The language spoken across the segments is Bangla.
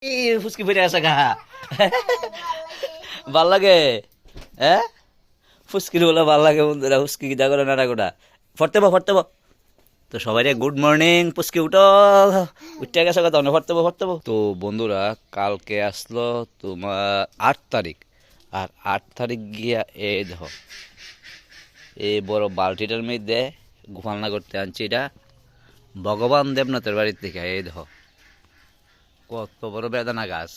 ফুসকি ফিরে আসা গা ভাল লাগে হ্যাঁ ফুসকির বলে ভাল লাগে বন্ধুরা ফুসকি কি জাগো না ডাকোটা ফরতে বো তো সবাই গুড মর্নিং পুচকি উঠো উঠতে গেছে কথা অনেক ফরতে বো তো বন্ধুরা কালকে আসলো তোমার 8 তারিখ আর 8 তারিখ গিয়া এই দেখো এই বড় বালতিটার মধ্যে গোপালনা করতে আনছি এটা ভগবান দেবনাথের বাড়ির থেকে এই দেখো কত বড় বেদানা গাছ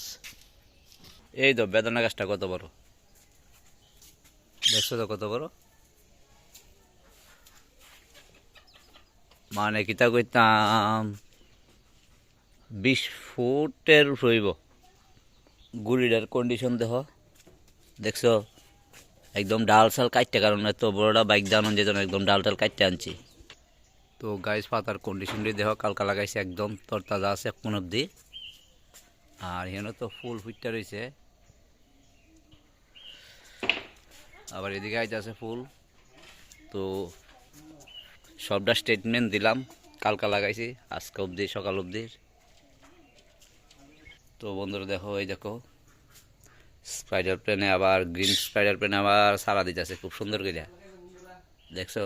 এই তো বেদানা গাছটা কত বড় দেখছো তো কত বড় মানে কিতা কইতাম 20 ফুটের রইব গুড়িটার কন্ডিশন দেখছো একদম ডাল সাল কাটতে কারণ এত বড়টা বাইক জানান যেত একদম ডাল টাল কাটতে আনছি তো গাছ পাতার কন্ডিশনটি কালকা লাগাইছে একদম তরতাজা আছে এখন অব্দি আর এখানে তো ফুল ফুটতে রয়েছে আবার এদিকে আছে ফুল তো সবটা স্টেটমেন্ট দিলাম কালকা লাগাইছি আজকে অবধি সকাল অবধি তো বন্ধুরা দেখো এই দেখো স্পাইডার প্লেনে আবার গ্রিন স্পাইডার প্লেনে আবার সারা দিতেছে খুব সুন্দর করে দেখছো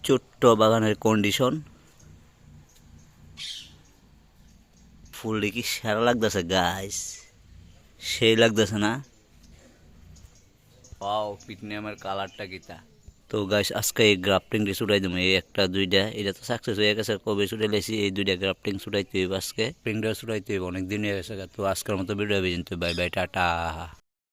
ছোট্ট বাগানের কন্ডিশন ফুলটি কি সেরা লাগতেছে গাইস সেই লাগতেছে না পাও পিটনিয়ামের কালারটা কিতা তো গাইস আজকে এই গ্রাফটিংটি ছুটাই দেবো এই একটা দুইটা এটা তো সাকসেস হয়ে গেছে কবে ছুটে লেছি এই দুইটা গ্রাফটিং ছুটাইতে হইব আজকে স্প্রিংটা ছুটাইতে হইব অনেক দিন হয়ে গেছে তো আজকের মতো ভিডিও বাই বাই টাটা